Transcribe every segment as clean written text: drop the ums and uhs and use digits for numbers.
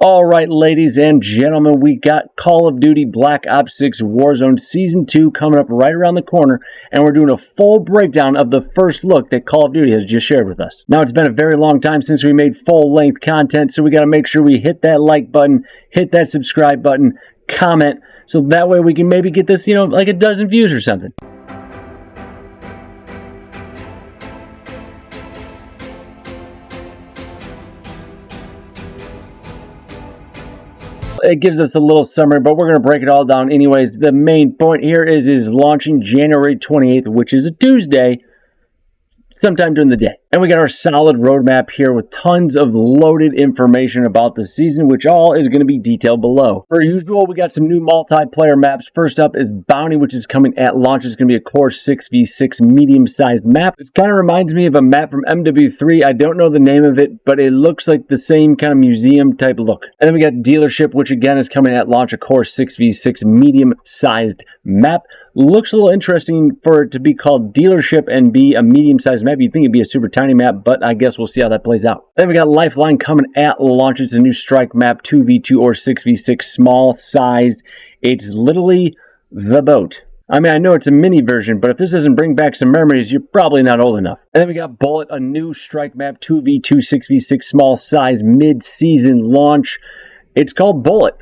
All right, ladies and gentlemen, we got Call of Duty Black Ops 6 Warzone Season 2 coming up right around the corner, and we're doing a full breakdown of the first look that Call of Duty has just shared with us. Now, it's been a very long time since we made full-length content, so we got to make sure we hit that like button, hit that subscribe button, comment, so that way we can maybe get this, like a dozen views or something. It gives us a little summary, but we're going to break it all down anyways. The main point here is launching January 28th, which is a Tuesday, sometime during the day. And we got our solid roadmap here with tons of loaded information about the season, which all is going to be detailed below. Per usual, we got some new multiplayer maps. First up is Bounty, which is coming at launch. It's going to be a core 6v6 medium-sized map. This kind of reminds me of a map from MW3. I don't know the name of it, but it looks like the same kind of museum-type look. And then we got Dealership, which again is coming at launch, a core 6v6 medium-sized map. Looks a little interesting for it to be called Dealership and be a medium-sized map. You'd think it'd be a super tiny map, but I guess we'll see how that plays out. Then we got Lifeline coming at launch. It's a new strike map, 2v2 or 6v6, small-sized. It's literally the boat. I mean, I know it's a mini version, but if this doesn't bring back some memories, you're probably not old enough. And then we got Bullet, a new strike map, 2v2, 6v6, small-sized, mid-season launch. It's called Bullet.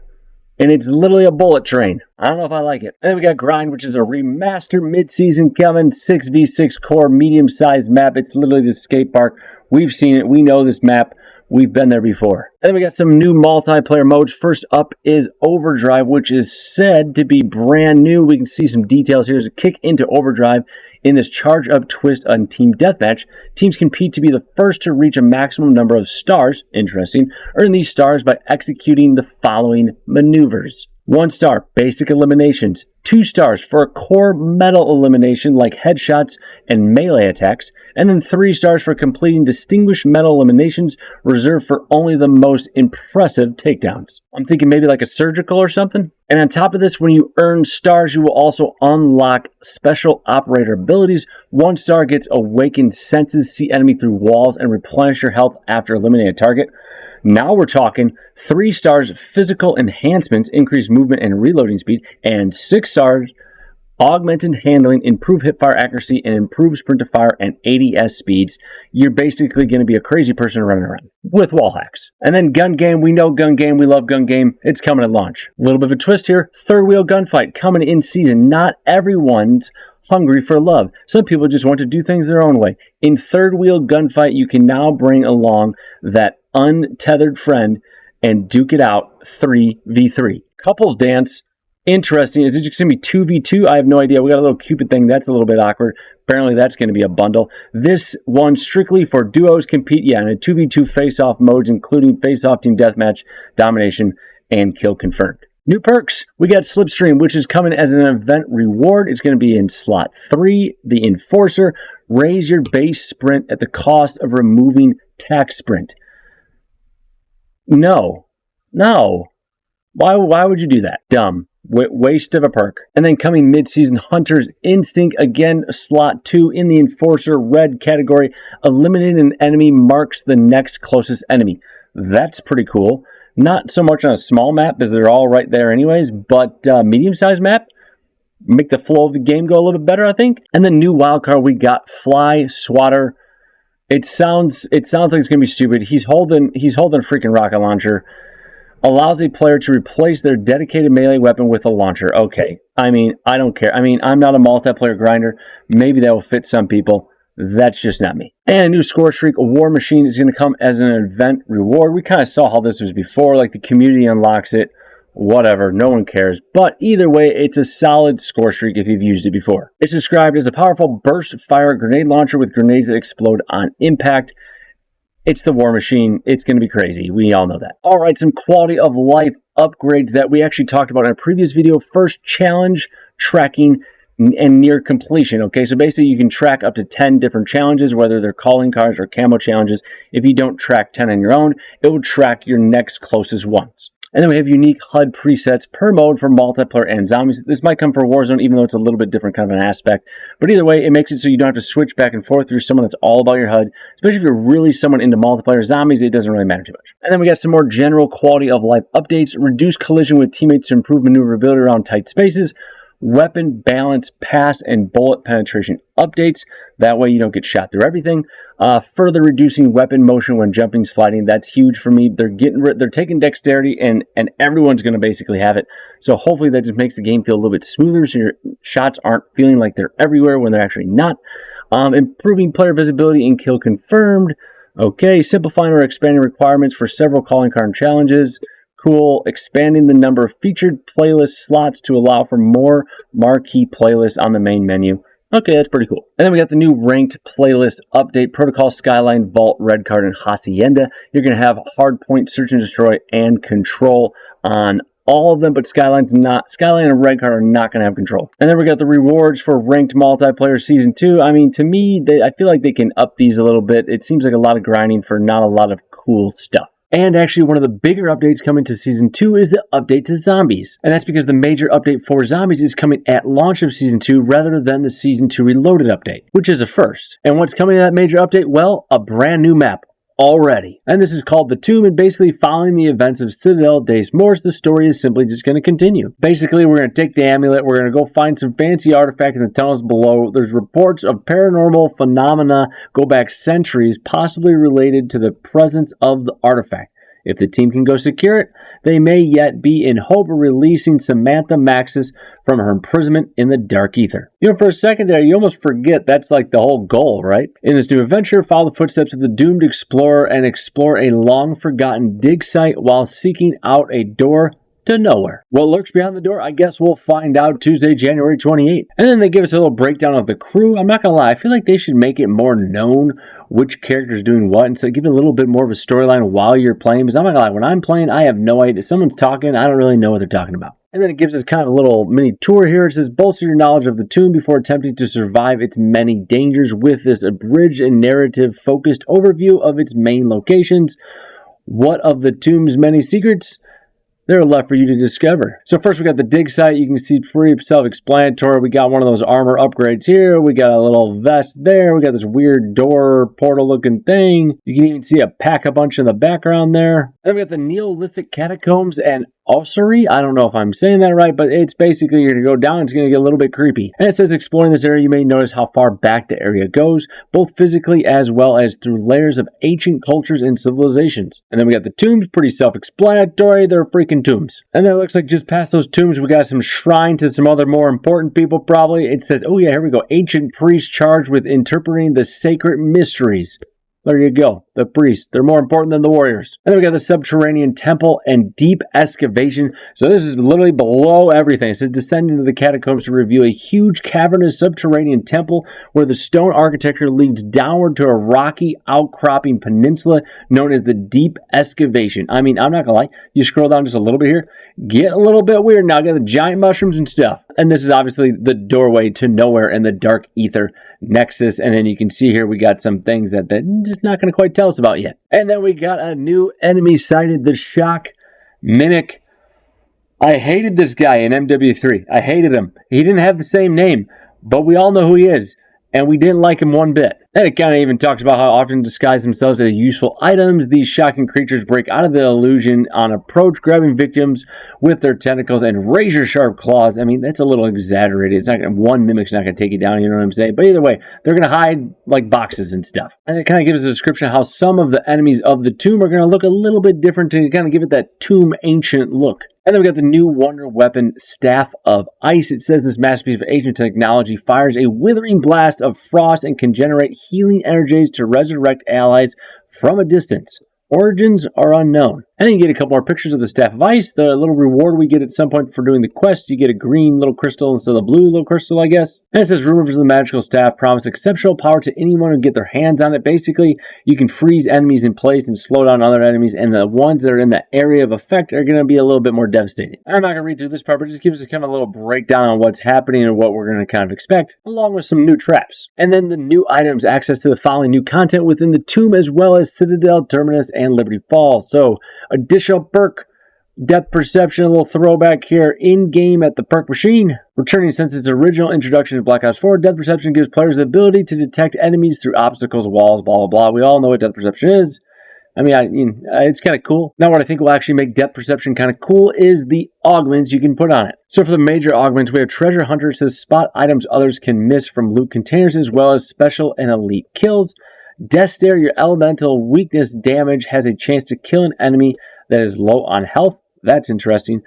And it's literally a bullet train. I don't know if I like it. And then we got Grind, which is a remastered mid-season coming 6v6 core medium-sized map. It's literally the skate park. We've seen it. We know this map. We've been there before. And then we got some new multiplayer modes. First up is Overdrive, which is said to be brand new. We can see some details here. As a kick into Overdrive in this charge-up twist on Team Deathmatch, teams compete to be the first to reach a maximum number of stars. Interesting. Earn these stars by executing the following maneuvers. 1 star, basic eliminations. 2 stars for a core metal elimination like headshots and melee attacks. And then 3 stars for completing distinguished metal eliminations reserved for only the most impressive takedowns. I'm thinking maybe like a surgical or something. And on top of this, when you earn stars, you will also unlock special operator abilities. 1 star gets awakened senses, see enemy through walls, and replenish your health after eliminating a target. Now we're talking 3 stars physical enhancements, increase movement and reloading speed, and 6 stars augmented handling, improve hipfire accuracy, and improve sprint to fire and ADS speeds. You're basically going to be a crazy person running around with wall hacks. And then Gun Game, we know Gun Game, we love Gun Game. It's coming at launch. A little bit of a twist here, third wheel gunfight coming in season. Not everyone's hungry for love. Some people just want to do things their own way. In third wheel gunfight, you can now bring along that untethered friend and duke it out 3v3. Couples dance. Interesting. Is it just going to be 2v2? I have no idea. We got a little Cupid thing. That's a little bit awkward. Apparently, that's going to be a bundle. This one strictly for duos compete. Yeah, in a 2v2 face-off modes, including face-off team deathmatch, domination, and kill confirmed. New perks. We got Slipstream, which is coming as an event reward. It's going to be in slot 3. The Enforcer. Raise your base sprint at the cost of removing tax sprint. No. Why would you do that? Dumb. Waste of a perk. And then coming mid-season, Hunter's Instinct, again, slot 2 in the Enforcer red category. Eliminating an enemy marks the next closest enemy. That's pretty cool. Not so much on a small map, because they're all right there anyways, but medium-sized map, make the flow of the game go a little bit better, I think. And then new wildcard, we got Fly Swatter. It sounds like it's going to be stupid. He's holding a freaking rocket launcher. Allows a player to replace their dedicated melee weapon with a launcher. Okay. I mean, I don't care. I mean, I'm not a multiplayer grinder. Maybe that will fit some people. That's just not me. And a new score streak, a War Machine, is going to come as an event reward. We kind of saw how this was before. Like, the community unlocks it. Whatever. No one cares. But either way, it's a solid score streak if you've used it before. It's described as a powerful burst fire grenade launcher with grenades that explode on impact. It's the War Machine. It's going to be crazy. We all know that. All right, some quality of life upgrades that we actually talked about in a previous video. First, challenge tracking and near completion. Okay, so basically you can track up to 10 different challenges, whether they're calling cards or camo challenges. If you don't track 10 on your own, it will track your next closest ones. And then we have unique HUD presets per mode for multiplayer and zombies. This might come for Warzone, even though it's a little bit different kind of an aspect. But either way, it makes it so you don't have to switch back and forth through someone that's all about your HUD. Especially if you're really someone into multiplayer. Zombies, it doesn't really matter too much. And then we got some more general quality of life updates. Reduce collision with teammates to improve maneuverability around tight spaces. Weapon balance, pass, and bullet penetration updates. That way you don't get shot through everything. Further reducing weapon motion when jumping, sliding. That's huge for me. They're taking dexterity and everyone's going to basically have it. So hopefully that just makes the game feel a little bit smoother so your shots aren't feeling like they're everywhere when they're actually not. Improving player visibility and kill confirmed. Okay, simplifying or expanding requirements for several calling card challenges. Cool. Expanding the number of featured playlist slots to allow for more marquee playlists on the main menu. Okay, that's pretty cool. And then we got the new ranked playlist update. Protocol, Skyline, Vault, Red Card, and Hacienda. You're going to have Hardpoint, Search and Destroy, and Control on all of them, but Skyline and Red Card are not going to have Control. And then we got the rewards for Ranked Multiplayer Season 2. I mean, to me, I feel like they can up these a little bit. It seems like a lot of grinding for not a lot of cool stuff. And actually, one of the bigger updates coming to Season 2 is the update to Zombies. And that's because the major update for Zombies is coming at launch of Season 2 rather than the Season 2 Reloaded update, which is a first. And what's coming in that major update? Well, a brand new map already. And this is called The Tomb, and basically following the events of Citadel Days Morse, the story is simply just going to continue. Basically, we're going to take the amulet, we're going to go find some fancy artifact in the tunnels below. There's reports of paranormal phenomena go back centuries, possibly related to the presence of the artifact. If the team can go secure it, they may yet be in hope of releasing Samantha Maxis from her imprisonment in the Dark Ether. You know, for a second there, you almost forget that's like the whole goal, right? In this new adventure, follow the footsteps of the doomed explorer and explore a long-forgotten dig site while seeking out a door to nowhere. What lurks beyond the door? I guess we'll find out Tuesday, January 28th. And then they give us a little breakdown of the crew. I'm not gonna lie, I feel like they should make it more known which character is doing what, and so give it a little bit more of a storyline while you're playing. Because I'm not gonna lie, when I'm playing, I have no idea. If someone's talking, I don't really know what they're talking about. And then it gives us kind of a little mini tour here. It says, bolster your knowledge of the tomb before attempting to survive its many dangers with this abridged and narrative-focused overview of its main locations. What of the tomb's many secrets? They're left for you to discover. So first we got the dig site. You can see pretty self-explanatory. We got one of those armor upgrades here. We got a little vest there. We got this weird door portal looking thing. You can even see a pack-a-punch in the background there. Then we got the Neolithic catacombs and ossuary. I don't know if I'm saying that right, but it's basically you're going to go down. It's going to get a little bit creepy. And it says exploring this area, you may notice how far back the area goes, both physically as well as through layers of ancient cultures and civilizations. And then we got the tombs, pretty self-explanatory. They're freaking tombs. And then it looks like just past those tombs, we got some shrine to some other more important people probably. It says, oh yeah, here we go. Ancient priests charged with interpreting the sacred mysteries. There you go. The priests. They're more important than the warriors. And then we got the subterranean temple and deep excavation. So this is literally below everything. It says descend into the catacombs to reveal a huge cavernous subterranean temple where the stone architecture leads downward to a rocky outcropping peninsula known as the deep excavation. I mean, I'm not gonna lie. You scroll down just a little bit here, get a little bit weird. Now I got the giant mushrooms and stuff. And this is obviously the doorway to nowhere in the Dark Ether Nexus. And then you can see here we got some things that they're just not going to quite tell us about yet. And then we got a new enemy sighted, the Shock Mimic. I hated this guy in MW3. I hated him. He didn't have the same name, but we all know who he is. And we didn't like him one bit. And it kind of even talks about how often disguise themselves as useful items. These shocking creatures break out of the illusion on approach, grabbing victims with their tentacles and razor-sharp claws. I mean, that's a little exaggerated. It's not gonna, one mimic's not going to take you down, you know what I'm saying? But either way, they're going to hide like boxes and stuff. And it kind of gives us a description of how some of the enemies of the tomb are going to look a little bit different to kind of give it that tomb ancient look. And then we got the new wonder weapon, Staff of Ice. It says this masterpiece of ancient technology fires a withering blast of frost and can generate healing energies to resurrect allies from a distance. Origins are unknown. And then you get a couple more pictures of the Staff of Ice. The little reward we get at some point for doing the quest, you get a green little crystal instead of the blue little crystal, I guess. And it says rumors of the magical staff promise exceptional power to anyone who get their hands on it. Basically, you can freeze enemies in place and slow down other enemies, and the ones that are in the area of effect are going to be a little bit more devastating. I'm not going to read through this part, but it just gives us kind of a little breakdown on what's happening and what we're going to kind of expect, along with some new traps. And then the new items, access to the following new content within the tomb, as well as Citadel, Terminus, and Liberty Falls. So, additional perk, Depth Perception, a little throwback here, in-game at the perk machine. Returning since its original introduction in Black Ops 4, Depth Perception gives players the ability to detect enemies through obstacles, walls, blah, blah, blah. We all know what Depth Perception is. I mean, it's kind of cool. Now, what I think will actually make Depth Perception kind of cool is the augments you can put on it. So for the major augments, we have Treasure Hunter. It says spot items others can miss from loot containers, as well as special and elite kills. Death Stare, your elemental weakness damage has a chance to kill an enemy that is low on health. That's interesting.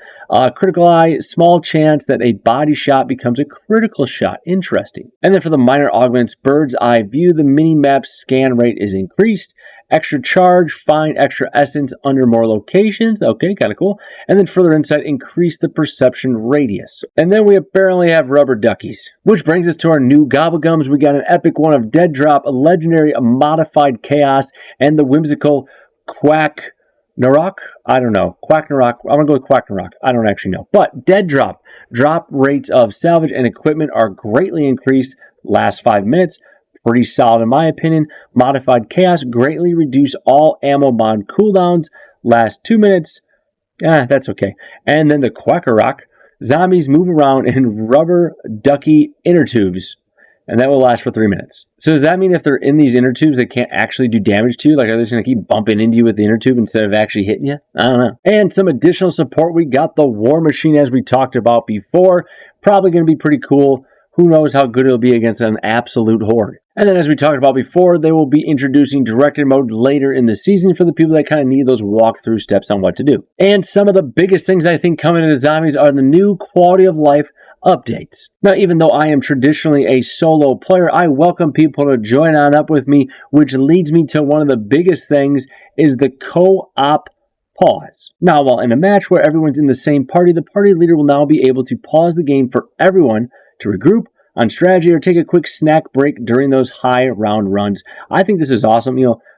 Critical Eye, small chance that a body shot becomes a critical shot. Interesting. And then for the minor augments, Bird's Eye View, the mini-map scan rate is increased. Extra charge, find extra essence under more locations. Okay, kind of cool. And then further insight, increase the perception radius. And then we apparently have rubber duckies. Which brings us to our new Gobblegums. We got an epic one of Dead Drop, a legendary, a modified chaos, and the whimsical Quack Narok? I don't know. Quack Narok. I'm going to go with Quack Narok. I don't actually know. But Dead Drop. Drop rates of salvage and equipment are greatly increased last 5 minutes. Pretty solid in my opinion. Modified Chaos. Greatly reduce all ammo mod cooldowns. Last 2 minutes. That's okay. And then the Quackarok. Zombies move around in rubber ducky inner tubes. And that will last for 3 minutes. So does that mean if they're in these inner tubes, they can't actually do damage to you? Like, are they just going to keep bumping into you with the inner tube instead of actually hitting you? I don't know. And some additional support. We got the War Machine, as we talked about before. Probably going to be pretty cool. Who knows how good it'll be against an absolute horde. And then as we talked about before, they will be introducing directed mode later in the season for the people that kind of need those walkthrough steps on what to do. And some of the biggest things I think coming into Zombies are the new quality of life updates. Now, even though I am traditionally a solo player, I welcome people to join on up with me, which leads me to one of the biggest things is the co-op pause. Now, while in a match where everyone's in the same party, the party leader will now be able to pause the game for everyone to regroup on strategy or take a quick snack break during those high round runs. I think this is awesome.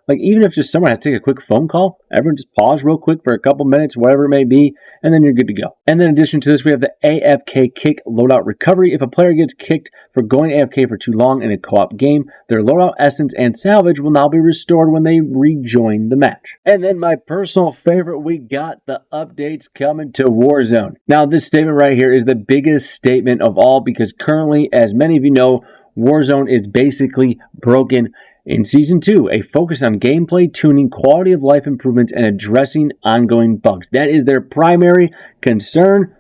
Like even if just someone has to take a quick phone call, everyone just pause real quick for a couple minutes, whatever it may be, and then you're good to go. And then in addition to this, we have the AFK kick loadout recovery. If a player gets kicked for going AFK for too long in a co-op game, their loadout essence and salvage will now be restored when they rejoin the match. And then my personal favorite, we got the updates coming to Warzone. Now this statement right here is the biggest statement of all because currently, as many of you know, Warzone is basically broken. In Season 2, a focus on gameplay, tuning, quality of life improvements, and addressing ongoing bugs. That is their primary concern,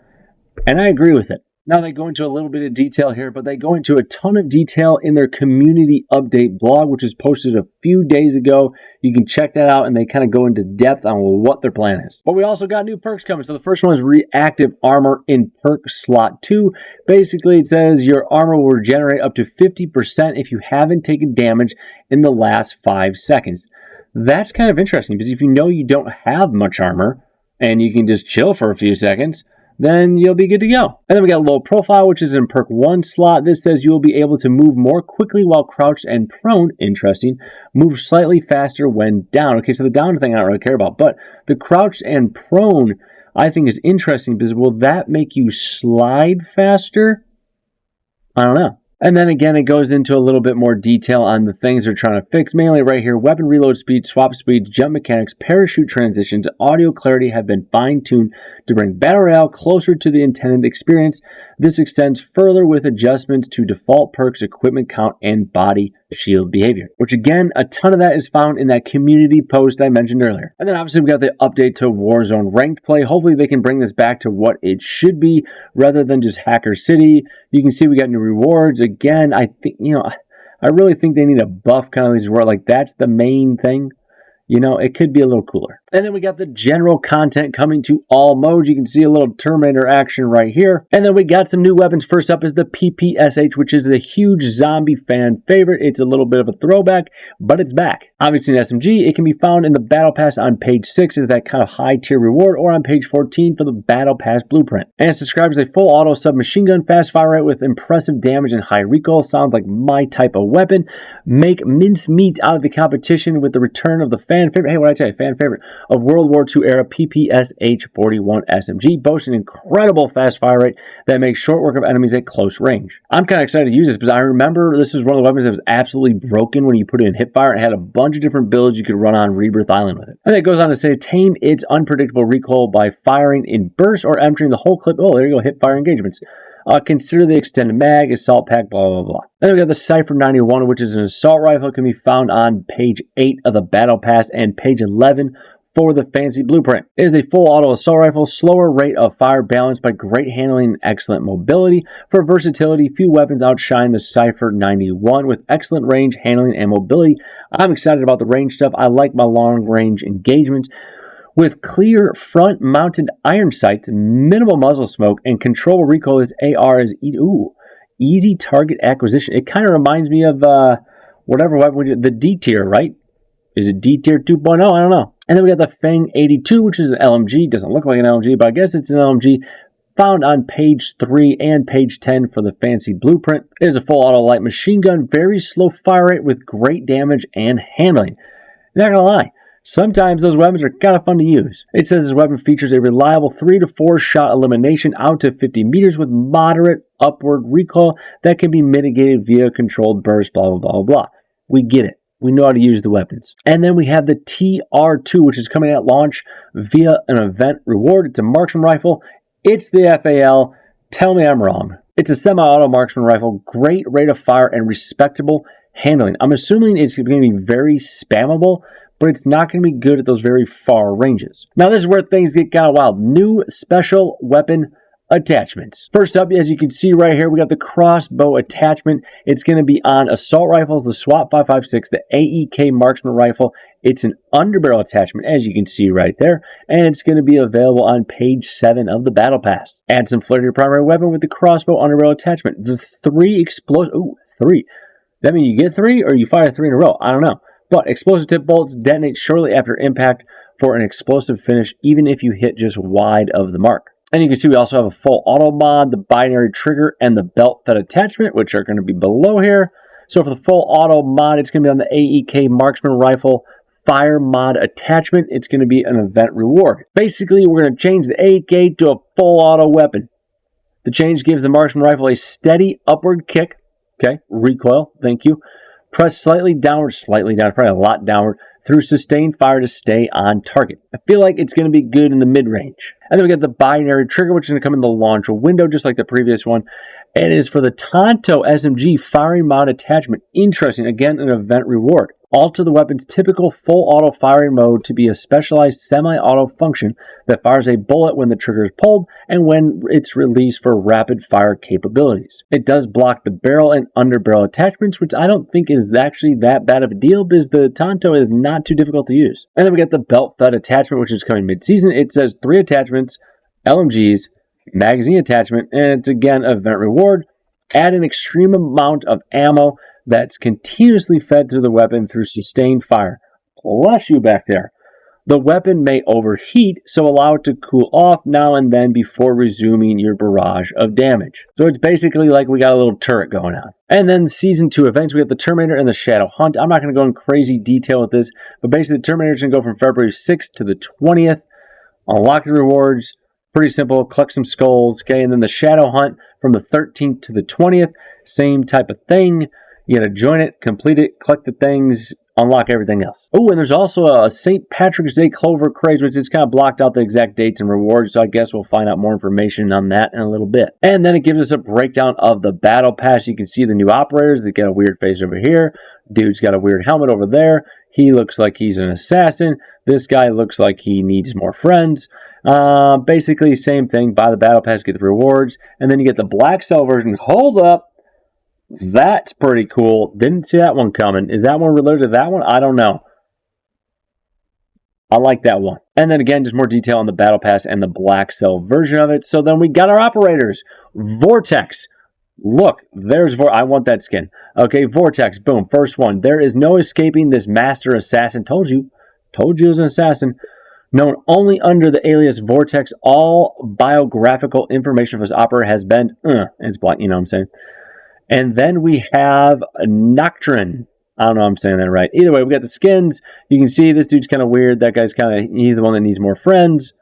and I agree with it. Now, they go into a little bit of detail here, but they go into a ton of detail in their community update blog, which was posted a few days ago. You can check that out, and they kind of go into depth on what their plan is. But we also got new perks coming. So the first one is Reactive Armor in Perk Slot 2. Basically, it says your armor will regenerate up to 50% if you haven't taken damage in the last 5 seconds. That's kind of interesting, because if you know you don't have much armor, and you can just chill for a few seconds, then you'll be good to go. And then we got Low Profile, which is in Perk 1 slot. This says you will be able to move more quickly while crouched and prone. Interesting. Move slightly faster when down. Okay, so the down thing I don't really care about, but the crouched and prone I think is interesting because will that make you slide faster? I don't know. And then again, it goes into a little bit more detail on the things they're trying to fix. Mainly right here, weapon reload speed, swap speeds, jump mechanics, parachute transitions, audio clarity have been fine-tuned to bring Battle Royale closer to the intended experience. This extends further with adjustments to default perks, equipment count, and body shield behavior. Which again, a ton of that is found in that community post I mentioned earlier. And then obviously we got the update to Warzone ranked play. Hopefully they can bring this back to what it should be rather than just Hacker City. You can see we got new rewards. Again, I think, I really think they need a buff kind of these rewards. Like that's the main thing. It could be a little cooler. And then we got the general content coming to all modes. You can see a little Terminator action right here. And then we got some new weapons. First up is the PPSH, which is the huge zombie fan favorite. It's a little bit of a throwback, but it's back. Obviously an SMG, it can be found in the Battle Pass on page 6 as that kind of high tier reward, or on page 14 for the Battle Pass blueprint. And it's described as a full auto submachine gun, fast fire rate with impressive damage and high recoil. Sounds like my type of weapon. Make mincemeat out of the competition with the return of the fan favorite. Hey, what did I tell you? Fan favorite. of World War II era PPSH-41 SMG, boasting an incredible fast fire rate that makes short work of enemies at close range. I'm kind of excited to use this because I remember this was one of the weapons that was absolutely broken when you put it in hipfire. It had a bunch of different builds you could run on Rebirth Island with it. And it goes on to say, tame its unpredictable recoil by firing in bursts or emptying the whole clip. Oh, there you go, hipfire engagements. Consider the extended mag, assault pack, blah, blah, blah. Then we got the Cypher 91, which is an assault rifle. It can be found on page 8 of the Battle Pass and page 11 for the fancy blueprint. It is a full auto assault rifle, slower rate of fire balanced by great handling and excellent mobility. For versatility, few weapons outshine the Cypher 91 with excellent range, handling, and mobility. I'm excited about the range stuff. I like my long range engagements. With clear front-mounted iron sights, minimal muzzle smoke, and controllable recoil, its AR is easy target acquisition. It kind of reminds me of whatever weapon the D tier, right? Is it D tier 2.0? I don't know. And then we got the Fang 82, which is an LMG. Doesn't look like an LMG, but I guess it's an LMG. Found on page 3 and page 10 for the fancy blueprint. It is a full auto light machine gun, very slow fire rate with great damage and handling. Not gonna lie. Sometimes those weapons are kind of fun to use. It says this weapon features a reliable 3 to 4 shot elimination out to 50 meters with moderate upward recoil that can be mitigated via controlled burst, blah, blah, blah, blah. We get it. We know how to use the weapons. And then we have the TR2, which is coming at launch via an event reward. It's a marksman rifle. It's the FAL. Tell me I'm wrong. It's a semi-auto marksman rifle, great rate of fire and respectable handling. I'm assuming it's going to be very spammable, but it's not going to be good at those very far ranges. Now, this is where things get kind of wild. New special weapon attachments. First up, as you can see right here, we got the crossbow attachment. It's going to be on assault rifles, the SWAT 5.56, the AEK marksman rifle. It's an underbarrel attachment, as you can see right there, and it's going to be available on page 7 of the Battle Pass. Add some flair to your primary weapon with the crossbow underbarrel attachment. The 3 explosive... Ooh, 3. That mean you get 3 or you fire 3 in a row? I don't know. But explosive tip bullets detonate shortly after impact for an explosive finish, even if you hit just wide of the mark. And you can see we also have a full auto mod, the binary trigger, and the belt fed attachment, which are going to be below here. So for the full auto mod, it's going to be on the AEK marksman rifle fire mod attachment. It's going to be an event reward. Basically, we're going to change the AEK to a full auto weapon. The change gives the marksman rifle a steady upward kick. Okay, recoil, thank you. Press slightly down, probably a lot downward, through sustained fire to stay on target. I feel like it's going to be good in the mid-range. And then we got the binary trigger, which is going to come in the launch window, just like the previous one. And it is for the Tonto SMG firing mod attachment. Interesting, again, an event reward. Alter the weapon's typical full auto firing mode to be a specialized semi-auto function that fires a bullet when the trigger is pulled and when it's released for rapid fire capabilities. It does block the barrel and underbarrel attachments, which I don't think is actually that bad of a deal because the Tonto is not too difficult to use. And then we got the belt fed attachment, which is coming mid-season. It says 3 attachments, LMGs, magazine attachment, and it's again event reward. Add an extreme amount of ammo that's continuously fed through the weapon through sustained fire. Bless you back there. The weapon may overheat, so allow it to cool off now and then before resuming your barrage of damage. So it's basically like we got a little turret going on. And then Season 2 events, we have the Terminator and the Shadow Hunt. I'm not going to go in crazy detail with this, but basically the Terminator is going to go from February 6th to the 20th. Unlock the rewards. Pretty simple. Collect some skulls. Okay, and then the Shadow Hunt from the 13th to the 20th. Same type of thing. You got to join it, complete it, collect the things, unlock everything else. Oh, and there's also a St. Patrick's Day Clover Craze, which is kind of blocked out the exact dates and rewards, so I guess we'll find out more information on that in a little bit. And then it gives us a breakdown of the Battle Pass. You can see the new operators. They got a weird face over here. Dude's got a weird helmet over there. He looks like he's an assassin. This guy looks like he needs more friends. Basically, same thing. Buy the Battle Pass, get the rewards. And then you get the Black Cell version. Hold up. That's pretty cool. Didn't see that one coming. Is that one related to that one? I don't know. I like that one. And then again, just more detail on the Battle Pass and the Black Cell version of it. So then we got our operators. Vortex. Look, there's I want that skin. Okay, Vortex. Boom. First one. There is no escaping this master assassin. Told you. Told you it was an assassin. Known only under the alias Vortex, all biographical information of his operator has been... it's black, you know what I'm saying? And then we have Nocturne. I don't know if I'm saying that right. Either way, we got the skins. You can see this dude's kind of weird. That guy's he's the one that needs more friends.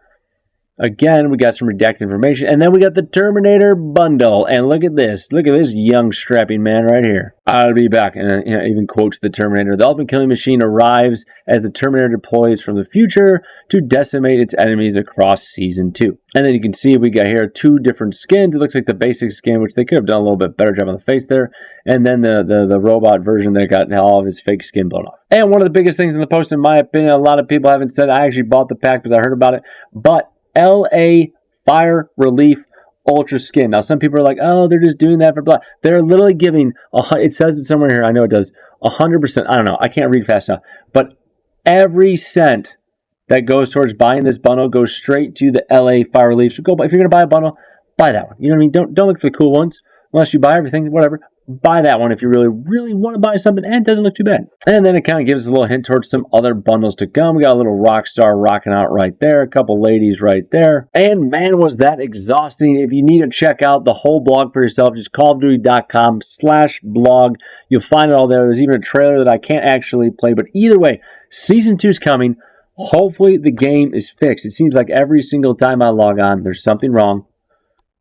Again, we got some redacted information. And then we got the Terminator bundle. And look at this. Look at this young strapping man right here. I'll be back. And then, even quotes the Terminator. The ultimate killing machine arrives as the Terminator deploys from the future to decimate its enemies across Season 2. And then you can see we got here 2 different skins. It looks like the basic skin, which they could have done a little bit better job on the face there. And then the robot version that got all of his fake skin blown off. And one of the biggest things in the post, in my opinion, a lot of people haven't said, I actually bought the pack because I heard about it. But LA Fire Relief Ultra Skin. Now, some people are like, oh, they're just doing that for blah. They're literally giving, it says it somewhere here, I know it does, 100%, I don't know, I can't read fast enough, but every cent that goes towards buying this bundle goes straight to the LA Fire Relief. So go, if you're going to buy a bundle, buy that one. You know what I mean? Don't look for the cool ones, unless you buy everything, whatever. Buy that one if you really, really want to buy something, and it doesn't look too bad. And then it kind of gives us a little hint towards some other bundles to come. We got a little rock star rocking out right there, a couple ladies right there. And man, was that exhausting. If you need to check out the whole blog for yourself, just callofduty.com/blog. You'll find it all there. There's even a trailer that I can't actually play, but either way, Season 2 is coming. Hopefully the game is fixed. It seems like every single time I log on, there's something wrong.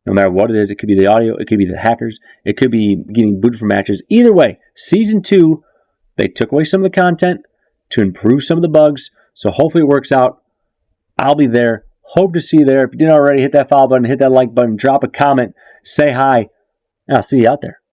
No matter what it is, it could be the audio, it could be the hackers, it could be getting booted from matches. Either way, Season 2, they took away some of the content to improve some of the bugs, so hopefully it works out. I'll be there. Hope to see you there. If you didn't already, hit that follow button, hit that like button, drop a comment, say hi, and I'll see you out there.